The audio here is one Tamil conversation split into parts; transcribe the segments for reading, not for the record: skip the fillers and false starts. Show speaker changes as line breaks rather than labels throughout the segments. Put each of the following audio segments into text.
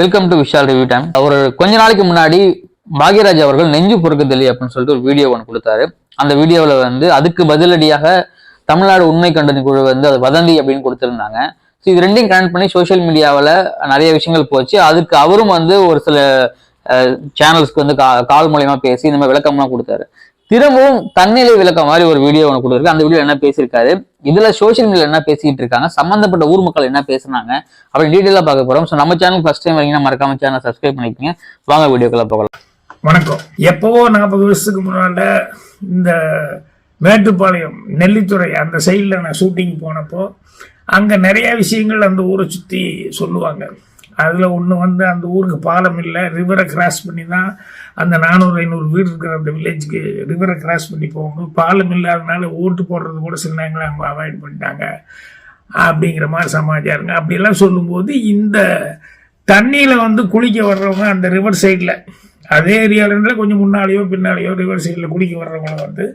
Welcome to Vishal review time. ஒரு கொஞ்ச நாளைக்கு முன்னாடி பாக்யராஜ் அவர்கள் நெஞ்சு பொறுக்குதலி அப்படின்னு சொல்லிட்டு ஒரு வீடியோ ஒன்று கொடுத்தாரு. அந்த வீடியோவில் வந்து அதுக்கு பதிலடியாக தமிழ்நாடு உண்மை கண்டனி குழு வந்து அது வதந்தி அப்படின்னு கொடுத்திருந்தாங்க. ஸோ இது ரெண்டையும் கனெக்ட் பண்ணி சோசியல் மீடியாவில் நிறைய விஷயங்கள் போச்சு. அதுக்கு அவரும் வந்து ஒரு சில சேனல்ஸ்க்கு வந்து கால் மூலயமா பேசி இந்த மாதிரி விளக்கம்லாம் கொடுத்தாரு. திரும்பவும் தன்னிலை விளக்கம் மாதிரி ஒரு வீடியோ ஒன்று கொடுத்துருக்கு. அந்த வீடியோ என்ன பேசியிருக்காரு, இதுல சோசியல் மீடியால என்ன பேசிக்கிட்டு இருக்காங்க, சம்பந்தப்பட்ட ஊர் மக்கள் என்ன பேசுனாங்க அப்படின்னு டீட்டெயிலா பார்க்க போறோம். ஸோ நம்ம சேனல் ஃபர்ஸ்ட் டைம் வரீங்கன்னா மறக்காம சேனல் சப்ஸ்கிரைப் பண்ணிக்கோங்க. வாங்க வீடியோக்குள்ள போகலாம்.
வணக்கம். எப்பவோ 40 வருஷத்துக்கு முன்னால இந்த மேட்டுப்பாளையம் நெல்லித்துறை அந்த சைடில் நான் ஷூட்டிங் போனப்போ அங்கே நிறைய விஷயங்கள் அந்த ஊரை சுற்றி சொல்லுவாங்க. அதில் ஒன்று வந்து அந்த ஊருக்கு பாலம் இல்லை, ரிவரை கிராஸ் பண்ணி தான் அந்த 400-500 வீடு இருக்கிற அந்த வில்லேஜுக்கு ரிவரை கிராஸ் பண்ணி போகணும். பாலம் இல்லாதனால ஓட்டு போடுறது கூட சில நேரங்களை அவங்க அவாய்ட் பண்ணிட்டாங்க அப்படிங்கிற மாதிரி சமாச்சாரங்க. அப்படியெல்லாம் சொல்லும்போது இந்த தண்ணியில் வந்து குளிக்க வர்றவங்க அந்த ரிவர் சைடில் அதே ஏரியாவில் கொஞ்சம் முன்னாலேயோ பின்னாலேயோ ரிவர் சைடில் குளிக்க வர்றவங்க வந்து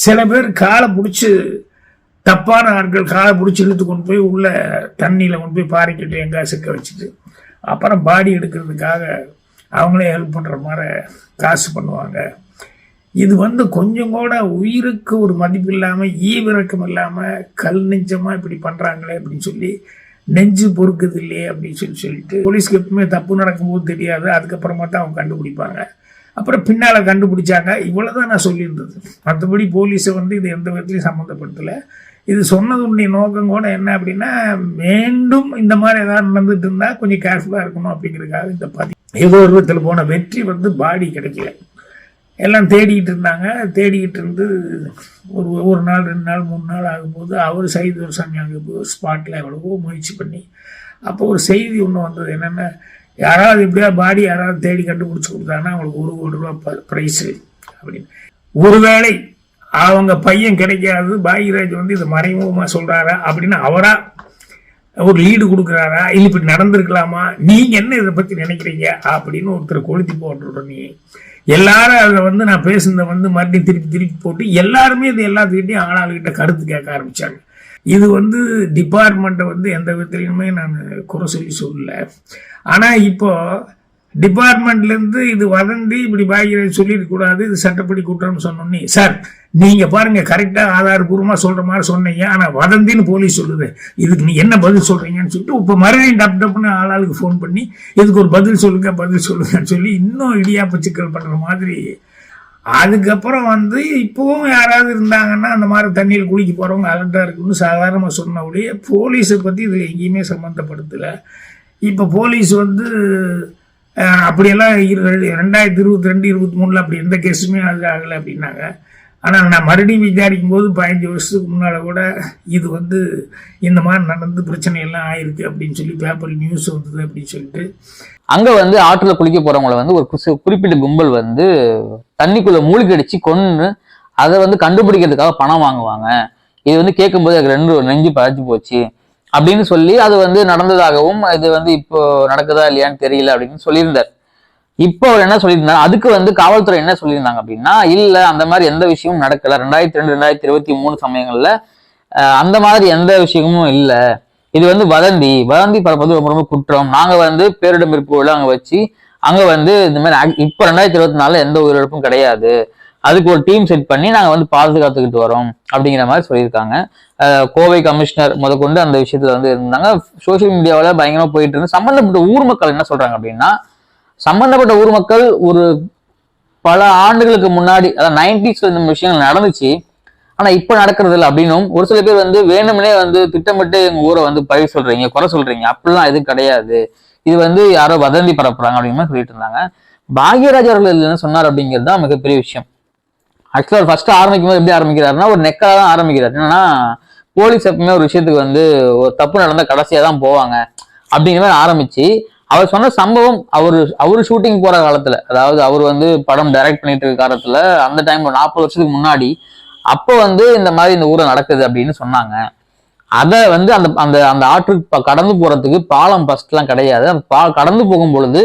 சில பேர் காலை பிடிச்சி தப்பான ஆட்கள் காலை பிடிச்சி இழுத்து கொண்டு போய் உள்ள தண்ணியில் கொண்டு போய் பாறைக்கிட்டு எங்கே சிக்க வச்சுட்டு அப்புறம் பாடி எடுக்கிறதுக்காக அவங்களே ஹெல்ப் பண்ணுற மாதிரி காசு பண்ணுவாங்க. இது வந்து கொஞ்சம் கூட உயிருக்கு ஒரு மதிப்பு இல்லாமல் ஈவிரக்கம் இல்லாமல் கல் நெஞ்சமாக இப்படி பண்ணுறாங்களே அப்படின்னு சொல்லி நெஞ்சு பொறுக்குது இல்லையே அப்படின்னு சொல்லிட்டு போலீஸ்க்கு எப்பவுமே தப்பு நடக்கும்போது தெரியாது, அதுக்கப்புறமா தான் அவங்க கண்டுபிடிப்பாங்க. அப்புறம் பின்னால் கண்டுபிடிச்சாங்க. இவ்வளோதான் நான் சொல்லியிருந்தது. மற்றபடி போலீஸை வந்து இது எந்த விதத்துலையும் சம்மந்தப்படுத்தலை. இது சொன்னதுடைய நோக்கம் கூட என்ன அப்படின்னா, மீண்டும் இந்த மாதிரி ஏதாவது நடந்துட்டு இருந்தால் கொஞ்சம் கேர்ஃபுல்லாக இருக்கணும் அப்படிங்கிறதுக்காக இந்த பதிவு. ஏதோ ஒரு விதத்தில் போன வெற்றி வந்து பாடி கிடைக்கல. எல்லாம் தேடிக்கிட்டு இருந்தாங்க. தேடிக்கிட்டு இருந்து ஒரு நாள் 2 நாள் 3 நாள் ஆகும்போது அவர் சைது ஒரு சாமி அங்கே ஸ்பாட்டில் எவ்வளவோ முயற்சி பண்ணி அப்போ ஒரு செய்தி ஒன்று வந்தது. என்னென்னா, யாராவது எப்படியா பாடி யாராவது தேடி கண்டுபிடிச்சி கொடுத்தாங்கன்னா அவங்களுக்கு 1 கோடி ரூபா ப்ரைஸு அப்படின்னு. ஒருவேளை அவங்க பையன் கிடைக்காது, பாக்யராஜ் வந்து இதை மறைமுகமாக சொல்கிறாரா அப்படின்னு அவரா ஒரு லீடு கொடுக்குறாரா, இல்லை இப்படி நடந்திருக்கலாமா, நீங்கள் என்ன இதை பற்றி நினைக்கிறீங்க அப்படின்னு ஒருத்தர் கொளுத்தி போட்டுருட. நீ எல்லாரும் அதில் வந்து நான் பேசுனதை வந்து மறுபடியும் திருப்பி போட்டு எல்லாருமே இது எல்லாத்துக்கிட்டையும் ஆளாளுக்கிட்ட கருத்து கேட்க ஆரம்பித்தாங்க. இது வந்து டிபார்ட்மெண்ட்டை வந்து எந்த விதத்துலையுமே நான் குறை சொல்லலை. ஆனால் இப்போ டிபார்ட்மெண்ட்லேருந்து இது வதந்தி இப்படி பாக்யராஜ் சொல்லிடக்கூடாது, இது சட்டப்படி குற்றம்னு சொன்னோன்னே, சார் நீங்கள் பாருங்கள் கரெக்டாக ஆதாரபூர்வமாக சொல்கிற மாதிரி சொன்னீங்க, ஆனால் வதந்தின்னு போலீஸ் சொல்லுது, இதுக்கு நீ என்ன பதில் சொல்கிறீங்கன்னு சொல்லிட்டு இப்போ மறுபடியும் டப்புன்னு ஆளாளுக்கு ஃபோன் பண்ணி இதுக்கு ஒரு பதில் சொல்லுங்கன்னு சொல்லி இன்னும் இடியாப்ப சிக்கல் பண்ணுற மாதிரி. அதுக்கப்புறம் வந்து இப்போவும் யாராவது இருந்தாங்கன்னா அந்த மாதிரி தண்ணியில் குளிக்க போகிறவங்க அலர்ட்டாக இருக்குன்னு சாதாரணமாக சொன்ன உடைய போலீஸை பற்றி இதில் எங்கேயுமே சம்மந்தப்படுத்தலை. இப்போ போலீஸ் வந்து அப்படியெல்லாம் 2022-23 அப்படி எந்த கேஸுமே அது ஆகலை அப்படின்னாங்க. ஆனால் நான் மறுபடியும் விசாரிக்கும் போது 15 வருஷத்துக்கு முன்னால் கூட இது வந்து இந்த மாதிரி நடந்து பிரச்சனையெல்லாம் ஆயிருக்கு அப்படின்னு சொல்லி பேப்பர் நியூஸ் வந்தது அப்படின்னு சொல்லிட்டு.
அங்கே வந்து ஆற்றுல குளிக்க போகிறவங்களை வந்து ஒரு குறிப்பிட்ட கும்பல் வந்து தண்ணிக்குள்ளே மூழ்கடிச்சு கொன்று அதை வந்து கண்டுபிடிக்கிறதுக்காக பணம் வாங்குவாங்க. இது வந்து கேட்கும்போது எனக்கு நெஞ்சு பழச்சு போச்சு அப்படின்னு சொல்லி அது வந்து நடந்ததாகவும் இது வந்து இப்போ நடக்குதா இல்லையான்னு தெரியல அப்படின்னு சொல்லியிருந்தார். இப்போ அவர் என்ன சொல்லியிருந்தாரு, அதுக்கு வந்து காவல்துறை என்ன சொல்லியிருந்தாங்க அப்படின்னா, இல்ல அந்த மாதிரி எந்த விஷயமும் நடக்கல, 2022-2023 சமயங்கள்ல அந்த மாதிரி எந்த விஷயமும் இல்லை, இது வந்து வதந்தி பரப்பது ரொம்ப ரொம்ப குற்றம், நாங்க வந்து பேரிடம் இருப்பு அங்க வச்சு அங்க வந்து இந்த மாதிரி இப்போ 2024 எந்த உயிரிழப்பும் கிடையாது, அதுக்கு ஒரு டீம் செட் பண்ணி நாங்க வந்து பாதுகாத்துக்கிட்டு வரோம் அப்படிங்கிற மாதிரி சொல்லியிருக்காங்க. கோவை கமிஷனர் முதற்கொண்டு அந்த விஷயத்துல வந்து இருந்தாங்க. சோசியல் மீடியாவில் பயங்கரமா போயிட்டு இருந்து சம்பந்தப்பட்ட ஊர் மக்கள் என்ன சொல்றாங்க அப்படின்னா, சம்பந்தப்பட்ட ஊர் மக்கள் ஒரு பல ஆண்டுகளுக்கு முன்னாடி, அதாவது 90s இந்த விஷயங்கள் நடந்துச்சு, ஆனா இப்ப நடக்கிறது இல்லை அப்படின்னும், ஒரு சில பேர் வந்து வேணும்னே வந்து திட்டமிட்டு எங்க ஊரை வந்து பழி சொல்றீங்க, குறை சொல்றீங்க, அப்படிலாம் எதுவும் கிடையாது, இது வந்து யாரோ வதந்தி பரப்புறாங்க அப்படின்னு சொல்லிட்டு இருந்தாங்க. பாக்யராஜ் அவர்கள் என்ன சொன்னார் அப்படிங்கிறது தான் மிகப்பெரிய விஷயம். ஆக்சுவலா ஃபர்ஸ்ட் ஆரம்பிக்கும் போது எப்படி ஆரம்பிக்கிறாருன்னா ஒரு நெக்கால தான் ஆரம்பிக்கிறாரு. என்னன்னா, போலீஸ் எப்பவுமே ஒரு விஷயத்துக்கு வந்து ஒரு தப்பு நடந்தா கடைசியா தான் போவாங்க அப்படிங்கிற மாதிரி ஆரம்பிச்சு அவர் சொன்ன சம்பவம் அவரு ஷூட்டிங் போற காலத்துல, அதாவது அவர் வந்து படம் டைரக்ட் பண்ணிட்டு இருக்க காலத்துல அந்த டைம் 40 வருஷத்துக்கு முன்னாடி அப்போ வந்து இந்த மாதிரி இந்த ஊரை நடக்குது அப்படின்னு சொன்னாங்க. அதை வந்து அந்த அந்த அந்த ஆற்றுக்கு கடந்து போறதுக்கு பாலம் ஃபர்ஸ்ட் எல்லாம் கிடையாது. அந்த கடந்து போகும் பொழுது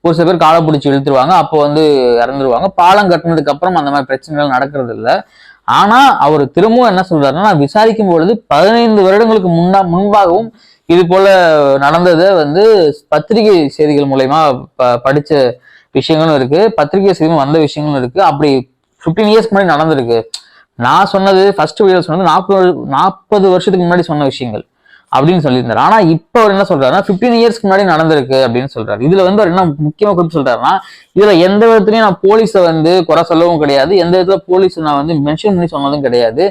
ஒரு சில பேர் காலை பிடிச்சி இழுத்துருவாங்க, அப்போ வந்து இறந்துருவாங்க. பாலம் கட்டினதுக்கு அப்புறம் அந்த மாதிரி பிரச்சனைகள் நடக்கிறது இல்லை. ஆனா அவர் திரும்பவும் என்ன சொல்றாருன்னா, விசாரிக்கும் பொழுது 15 வருடங்களுக்கு முன்பாகவும் இது போல நடந்ததை வந்து பத்திரிகை செய்திகள் மூலயமா படிச்ச விஷயங்களும் இருக்கு, பத்திரிகை செய்திகளும் வந்த விஷயங்களும் இருக்கு. அப்படி 15 இயர்ஸ்க்கு முன்னாடி நடந்திருக்கு. நான் சொன்னது ஃபர்ஸ்ட் வீடியோ சொன்னது 40 வருஷத்துக்கு முன்னாடி சொன்ன விஷயங்கள் அப்படின்னு சொல்லியிருந்தாரு. ஆனா இப்ப அவர் என்ன சொல்றாருன்னா 15 இயர்ஸ்க்கு முன்னாடி நடந்திருக்கு அப்படின்னு சொல்றாரு. இதுல வந்து அவர் என்ன முக்கியமா குறிப்பு சொல்றாருன்னா, இதுல எந்த விதத்துலயும் நான் போலீஸை வந்து குறை சொல்லவும் கிடையாது, எந்த விதத்துல போலீஸ் நான் வந்து மென்ஷன் பண்ணி சொன்னதும் கிடையாது.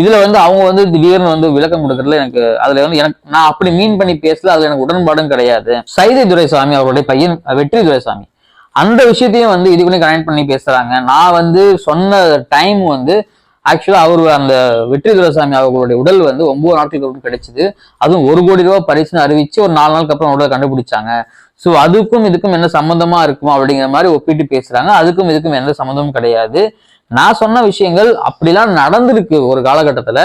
இதுல வந்து அவங்க வந்து திடீர்னு வந்து விளக்கம் கொடுக்கறதுல எனக்கு அதுல வந்து நான் அப்படி மீன் பண்ணி பேசல, அதுல எனக்கு உடன்பாடும் கிடையாது. சைதை துரைசாமி அவருடைய பையன் வெற்றி துரைசாமி அந்த விஷயத்தையும் வந்து இதுக்குள்ளே கனெக்ட் பண்ணி பேசுறாங்க. நான் வந்து சொன்ன டைம் வந்து ஆக்சுவலா அவர் அந்த வெற்றி துரைசாமி அவர்களுடைய உடல் வந்து 9 நாட்களுக்கு கிடைச்சது. அதுவும் 1 கோடி ரூபாய் பரிசுன்னு அறிவிச்சு ஒரு 4 நாளுக்கு அப்புறம் உடலை கண்டுபிடிச்சாங்க. ஸோ அதுக்கும் இதுக்கும் என்ன சம்மந்தமா இருக்கும் அப்படிங்கிற மாதிரி ஒப்பிட்டு பேசுறாங்க. அதுக்கும் இதுக்கும் எந்த சம்மந்தமும் கிடையாது. நான் சொன்ன விஷயங்கள் அப்படிலாம் நடந்திருக்கு ஒரு காலகட்டத்துல.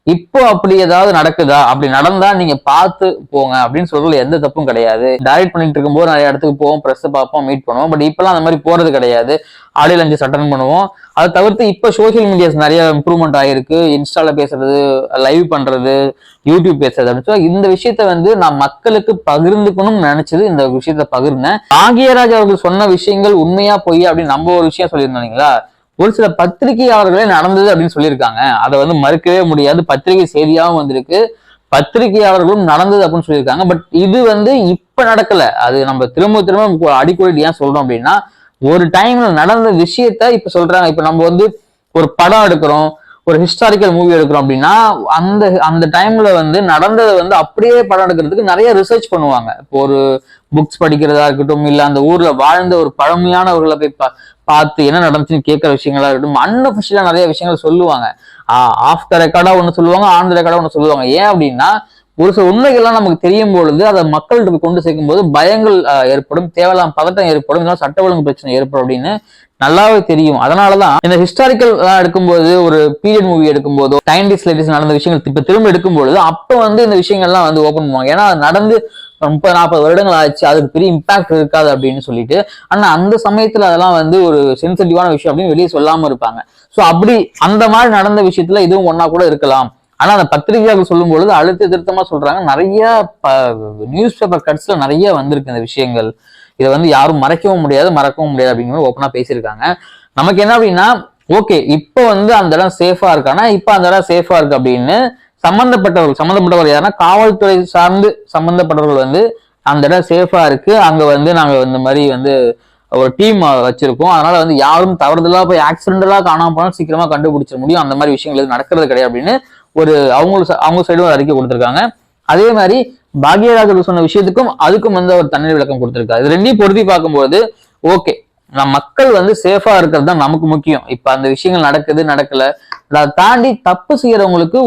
இப்போ அப்படி ஏதாவது நடக்குதா, அப்படி நடந்தா நீங்க பார்த்து போங்க அப்படின்னு சொல்றதுல எந்த தப்பும் கிடையாது. டைரக்ட் பண்ணிட்டு இருக்கும்போது நிறைய இடத்துக்கு போவோம், ப்ரெஸ் பார்ப்போம், மீட் பண்ணுவோம். பட் இப்பெல்லாம் அந்த மாதிரி போறது கிடையாது. ஆடியோ லஞ்சஸ் அட்டன் பண்ணுவோம். அதை தவிர்த்து இப்ப சோசியல் மீடியாஸ் நிறைய இம்ப்ரூவ்மெண்ட் ஆயிருக்கு. இன்ஸ்டால பேசுறது, லைவ் பண்றது, யூடியூப் பேசுறது அப்படின்னு இந்த விஷயத்த வந்து நான் மக்களுக்கு பகிர்ந்துக்கணும்னு நினைச்சது இந்த விஷயத்த பகிர்ந்தேன். பாக்யராஜ் அவர்கள் சொன்ன விஷயங்கள் உண்மையா பொய்யா அப்படின்னு நம்ம ஒரு விஷயம் சொல்லியிருந்தோங்களா, ஒரு சில பத்திரிகையாளர்களே நடந்தது அப்படின்னு சொல்லியிருக்காங்க. அதை வந்து மறுக்கவே முடியாது. பத்திரிகை செய்தியாகவும் வந்திருக்கு, பத்திரிகையாளர்களும் நடந்தது அப்படின்னு சொல்லியிருக்காங்க. பட் இது வந்து இப்ப நடக்கல. அது நம்ம திரும்ப அடிக்கடி ஏன் சொல்றோம் அப்படின்னா, ஒரு டைம்ல நடந்த விஷயத்த இப்ப சொல்றாங்க. இப்ப நம்ம வந்து ஒரு படம் எடுக்கிறோம், ஒரு ஹிஸ்டாரிக்கல் மூவி எடுக்கிறோம் அப்படின்னா அந்த டைம்ல வந்து நடந்ததை வந்து அப்படியே படம் எடுக்கிறதுக்கு நிறைய ரிசர்ச் பண்ணுவாங்க. இப்போ ஒரு புக்ஸ் படிக்கிறதா இருக்கட்டும், இல்ல அந்த ஊர்ல வாழ்ந்த ஒரு பழமையானவர்களை போய் பார்த்து என்ன நடந்துச்சுன்னு கேட்கிற விஷயங்களா இருக்கட்டும், அன்அஃபிஷியலா நிறைய விஷயங்கள் சொல்லுவாங்க. ஆஃப் த ரெக்கார்டா ஒண்ணு சொல்லுவாங்க, ஆன் த ரெக்கார்டா ஒண்ணு சொல்லுவாங்க. ஏன் அப்படின்னா ஒரு சில உண்மைகள்லாம் நமக்கு தெரியும் பொழுது அதை மக்கள்கிட்ட கொண்டு சேர்க்கும் போது பயங்கள் ஏற்படும், தேவையில்லாம பதட்டம் ஏற்படும், இதெல்லாம் சட்ட ஒழுங்கு பிரச்சனை ஏற்படும் அப்படின்னு நல்லாவே தெரியும். அதனாலதான் இந்த ஹிஸ்டாரிக்கல் எடுக்கும்போது, ஒரு பீரியட் மூவி எடுக்கும்போதோ, 90s லேட்டஸ்ட் நடந்த விஷயங்கள் இப்ப திரும்ப எடுக்கும்போது அப்ப வந்து இந்த விஷயங்கள்லாம் வந்து ஓபன் பண்ணுவாங்க. ஏன்னா அது நடந்து 30-40 வருடங்கள் ஆச்சு, அதுக்கு பெரிய இம்பாக்ட் இருக்காது அப்படின்னு சொல்லிட்டு. ஆனா அந்த சமயத்துல அதெல்லாம் வந்து ஒரு சென்சிட்டிவான விஷயம் அப்படின்னு வெளியே சொல்லாம இருப்பாங்க. சோ அப்படி அந்த மாதிரி நடந்த விஷயத்துல இதுவும் ஒன்னா கூட இருக்கலாம். ஆனா அந்த பத்திரிகையாளர்கள் சொல்லும் பொழுது அழுத்த திருத்தமா சொல்றாங்க. நிறைய நியூஸ் பேப்பர் கட்ஸ்ல நிறைய வந்திருக்கு இந்த விஷயங்கள். இதை வந்து யாரும் மறைக்கவும் முடியாது, மறக்கவும் முடியாது அப்படிங்கிற ஓப்பனா பேசியிருக்காங்க. நமக்கு என்ன அப்படின்னா, ஓகே இப்ப வந்து அந்த இடம் சேஃபா இருக்கானா, இப்ப அந்த இடம் சேஃபா இருக்கு அப்படின்னு சம்பந்தப்பட்டவர் யாருன்னா காவல்துறை சார்ந்து சம்பந்தப்பட்டவர்கள் வந்து அந்த இடம் சேஃபா இருக்கு, அங்க வந்து நாங்க இந்த மாதிரி வந்து ஒரு டீம் வச்சிருக்கோம், அதனால வந்து யாரும் தவறுதலா போய் ஆக்சிடென்டலா காணாம போனாலும் சீக்கிரமா கண்டுபிடிச்சிட முடியும், அந்த மாதிரி விஷயங்கள் எதுவும் நடக்கிறது கிடையாது அப்படின்னு ஒரு அவங்க சைடு ஒரு அறிக்கை கொடுத்திருக்காங்க. அதே மாதிரி பாக்யராஜ் சொன்ன விஷயத்துக்கும் அதுக்கும் வந்து அவர் தண்ணீர் விளக்கம் கொடுத்திருக்காரு. இது ரெண்டையும் பொருத்தி பார்க்கும்போது ஓகே, மக்கள் வந்து சேஃபா இருக்கிறது தான் நமக்கு முக்கியம். இப்ப அந்த விஷயங்கள் நடக்கல, அதை தாண்டி தப்பு செய்யறவங்களுக்கு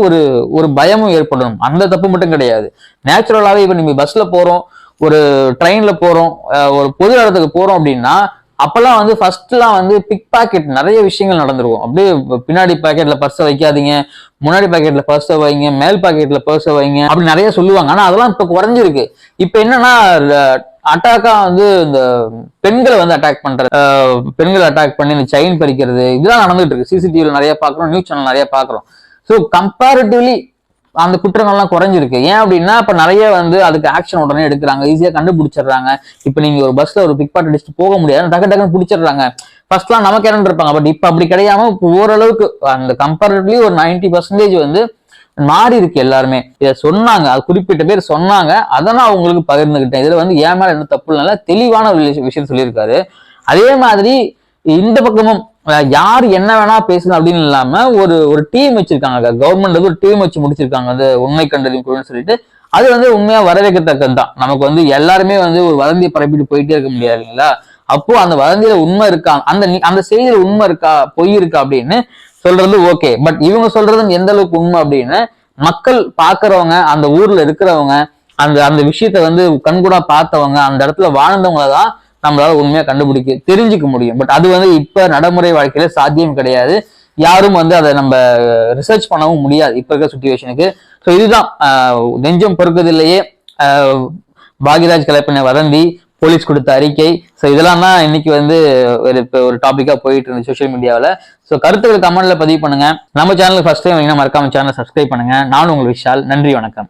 ஒரு பயமும் ஏற்படணும். அந்த தப்பு மட்டும் கிடையாது, நேச்சுரலாவே இப்ப நீங்க பஸ்ல போறோம், ஒரு ட்ரெயின்ல போறோம், ஒரு பொது இடத்துக்கு போறோம் அப்படின்னா அப்பெல்லாம் வந்து ஃபர்ஸ்ட்லாம் வந்து பிக் பாக்கெட் நிறைய விஷயங்கள் நடந்திருக்கும். அப்படியே பின்னாடி பாக்கெட்ல பர்ஸை வைக்காதீங்க, முன்னாடி பாக்கெட்ல பர்ஸை வைங்க, மேல் பாக்கெட்ல பர்ஸை வைங்க அப்படி நிறைய சொல்லுவாங்க. ஆனா அதெல்லாம் இப்ப குறைஞ்சிருக்கு. இப்ப என்னன்னா அட்டாக்கா வந்து இந்த பெண்களை வந்து அட்டாக் பண்றது, பெண்களை அட்டாக் பண்ணி இந்த செயின் பறிக்கிறது, இதெல்லாம் நடந்துட்டு இருக்கு. சிசிடிவில நிறைய பாக்குறோம், நியூஸ் சேனல் நிறைய பாக்குறோம். ஸோ கம்பேரிட்டிவ்லி அந்த குற்றங்கள்லாம் குறைஞ்சிருக்கு. ஏன் அப்படின்னா இப்ப நிறைய வந்து அதுக்கு ஆக்ஷன் உடனே எடுக்கிறாங்க, ஈஸியா கண்டுபிடிச்சிடுறாங்க. இப்ப நீங்க ஒரு பஸ்ல ஒரு பிக் பாக்கெட் அடிச்சுட்டு போக முடியாது, டக்குன்னு பிடிச்சிடுறாங்க. ஃபர்ஸ்ட்லாம் நமக்கு என்ன இருப்பாங்க, பட் இப்ப அப்படி கிடையாம ஓரளவுக்கு அந்த கம்பேரிட்டிவ்லி ஒரு 90% வந்து மாறி இருக்கு. எல்லாருமே இதை சொன்னாங்க, அது குறிப்பிட்ட பேர் சொன்னாங்க, அதெல்லாம் அவங்களுக்கு பகிர்ந்துகிட்டேன். இதுல வந்து ஏன் மேல என்ன தப்பு இல்ல, தெளிவான ஒரு விஷயம் சொல்லியிருக்காரு. அதே மாதிரி இந்த பக்கமும் யார் என்ன வேணா பேசணும் அப்படின்னு இல்லாம ஒரு டீம் வச்சிருக்காங்க, கவர்மெண்ட் வந்து ஒரு டீம் வச்சு முடிச்சிருக்காங்க, அது உண்மை கண்டறியும் குழுன்னு சொல்லிட்டு. அது வந்து உண்மையா வரவேற்கத்தக்கது தான். நமக்கு வந்து எல்லாருமே வந்து ஒரு வதந்தியை பரப்பிட்டு போயிட்டே இருக்க முடியாது இல்லைங்களா. அப்போ அந்த வதந்தியில உண்மை இருக்கா, அந்த செய்தியில உண்மை இருக்கா, பொய் இருக்கா அப்படின்னு சொல்றது ஓகே. பட் இவங்க சொல்றது எந்த அளவுக்கு உண்மை அப்படின்னு மக்கள் பாக்குறவங்க, அந்த ஊர்ல இருக்கிறவங்க, அந்த விஷயத்த வந்து கண்கூடா பார்த்தவங்க, அந்த இடத்துல வாழ்ந்தவங்களதான் நம்மளால உண்மையா தெரிஞ்சுக்க முடியும். பட் அது வந்து இப்ப நடைமுறை வாழ்க்கையில சாத்தியம் கிடையாது. யாரும் வந்து அதை நம்ம ரிசர்ச் பண்ணவும் முடியாது இப்ப இருக்க சுச்சுவேஷனுக்கு. ஸோ இதுதான் நெஞ்சம் பொறுக்குதில்லையே, பாக்யராஜ் கலைப்பின வதந்தி, போலீஸ் கொடுத்த அறிக்கை. ஸோ இதெல்லாம் தான் இன்னைக்கு வந்து ஒரு டாபிக்கா போயிட்டு இருந்துச்சு சோசியல் மீடியாவில். ஸோ கருத்துக்கள் கமெண்ட்ல பதிவு பண்ணுங்க. நம்ம சேனலுக்கு ஃபர்ஸ்ட் டைம் மறக்காம சேனலை சப்ஸ்கிரைப் பண்ணுங்க. நானும் உங்கள் விஷால். நன்றி, வணக்கம்.